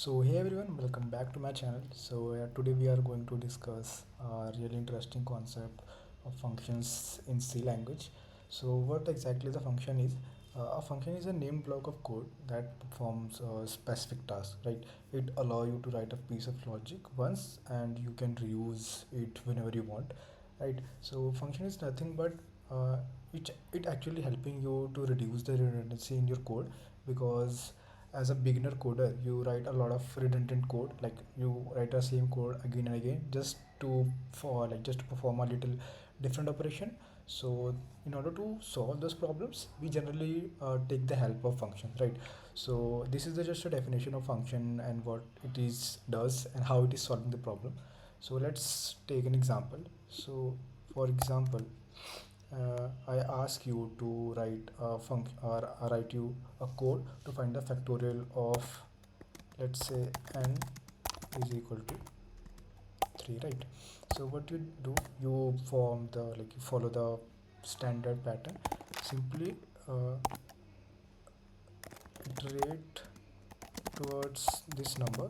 So hey everyone, welcome back to my channel. Today we are going to discuss a really interesting concept of functions in C language. So what exactly the function is? A function is a named block of code that performs a specific task, right? It allows you to write a piece of logic once and you can reuse it whenever you want, right? So function is nothing but uh, it actually helping you to reduce the redundancy in your code because as a beginner coder you write a lot of redundant code, like you write the same code again and again just to perform a little different operation. So in order to solve those problems we generally take the help of functions, right? So this is just a definition of function and what it is does and how it is solving the problem. So let's take an example. So for example, I ask you to write a function or write you a code to find the factorial of, let's say, n is equal to 3, right? So what you do, you form the like you follow the standard pattern. Simply uh, iterate towards this number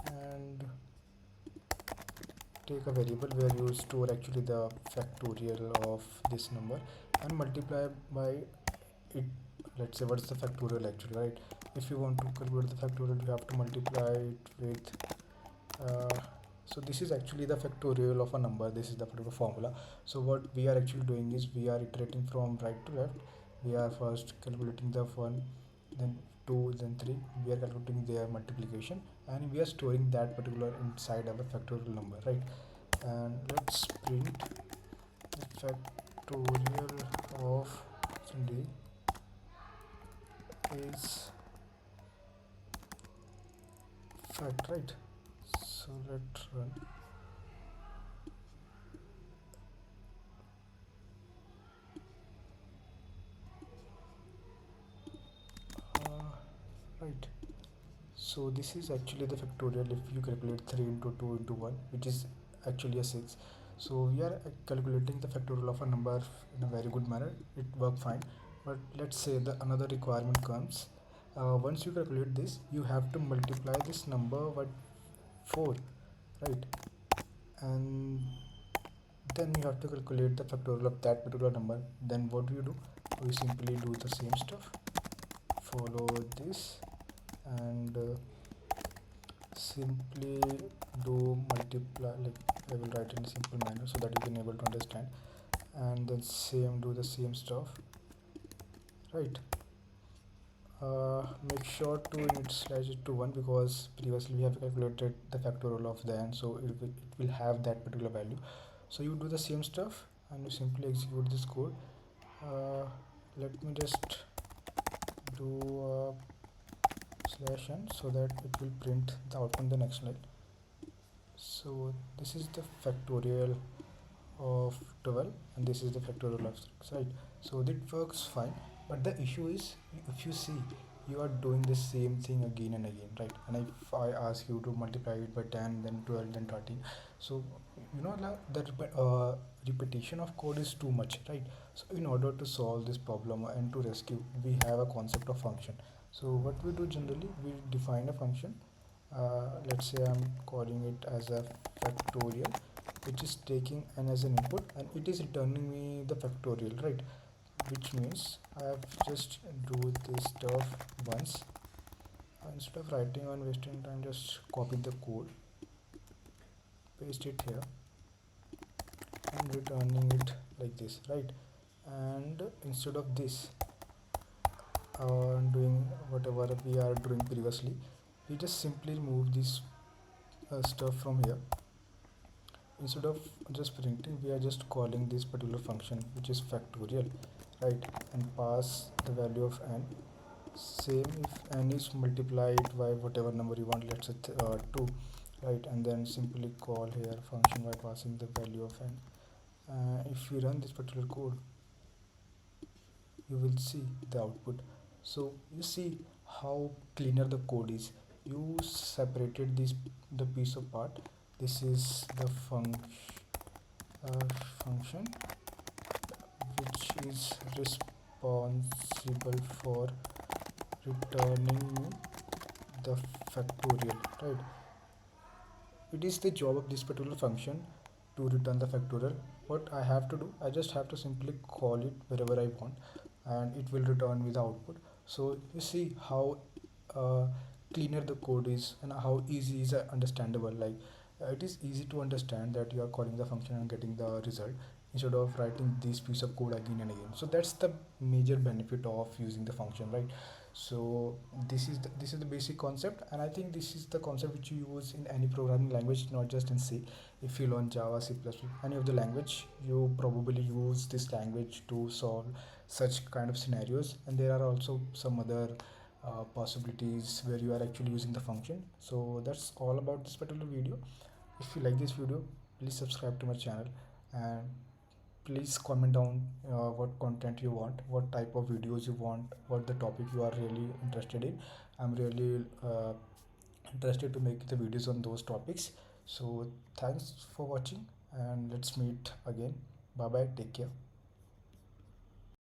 and take a variable where you store actually the factorial of this number and multiply by it. Let's say what's the factorial actually, right? If you want to calculate the factorial you have to multiply it with so this is actually the factorial of a number. This is the particular formula. So what we are actually doing is we are iterating from right to left. We are first calculating the 1, then 2, then 3. We are calculating their multiplication and we are storing that particular inside our factorial number, right? And let's print the factorial of d is fact, right? So let's run. Right. So this is actually the factorial if you calculate 3 into 2 into 1, which is actually a 6. So we are calculating the factorial of a number in a very good manner. It worked fine. But let's say the another requirement comes. Once you calculate this, you have to multiply this number by 4, right? And then you have to calculate the factorial of that particular number. Then what do you do? We simply do the same stuff. Follow this and simply do multiply, like I will write in a simple manner so that you can able to understand, and then same do the same stuff, right? Make sure to initialize it to 1 because previously we have calculated the factorial of the n, so it will have that particular value. So you do the same stuff and you simply execute this code. Let me just do slash n so that it will print the output in the next line. So this is the factorial of 12 and this is the factorial of 6, right? So that works fine, but the issue is if you see you are doing the same thing again and again, right? And if I ask you to multiply it by 10, then 12, then 13, so you know repetition of code is too much, right? So in order to solve this problem and to rescue, we have a concept of function. So what we do generally, we define a function. Let's say I'm calling it as a factorial, which is taking n as an input and it is returning me the factorial, right? Which means I have just do this stuff once. Instead of writing and wasting time, just copy the code, paste it here and returning it like this, right? And instead of this doing whatever we are doing previously, we just simply remove this stuff from here. Instead of just printing, we are just calling this particular function, which is factorial, right? And pass the value of n. Same if n is multiplied by whatever number you want, let's say 2, right? And then simply call here function by passing the value of n. If we run this particular code, you will see the output. So you see how cleaner the code is. You separated this the piece of part. This is the function which is responsible for returning the factorial, right? It is the job of this particular function to return the factorial. What I have to do, I just have to simply call it wherever I want, and it will return me the output. So you see how uh, cleaner the code is and how easy is understandable. Like it is easy to understand that you are calling the function and getting the result instead of writing this piece of code again and again. So that's the major benefit of using the function, right? So this is the basic concept, and I think this is the concept which you use in any programming language, not just in C. If you learn Java, C++, any of the language, you probably use this language to solve such kind of scenarios. And there are also some other possibilities where you are actually using the function. So that's all about this particular video. If you like this video, please subscribe to my channel, and please comment down what content you want, what type of videos you want, what the topic you are really interested in. I'm really interested to make the videos on those topics. So thanks for watching, and let's meet again. Bye bye, take care.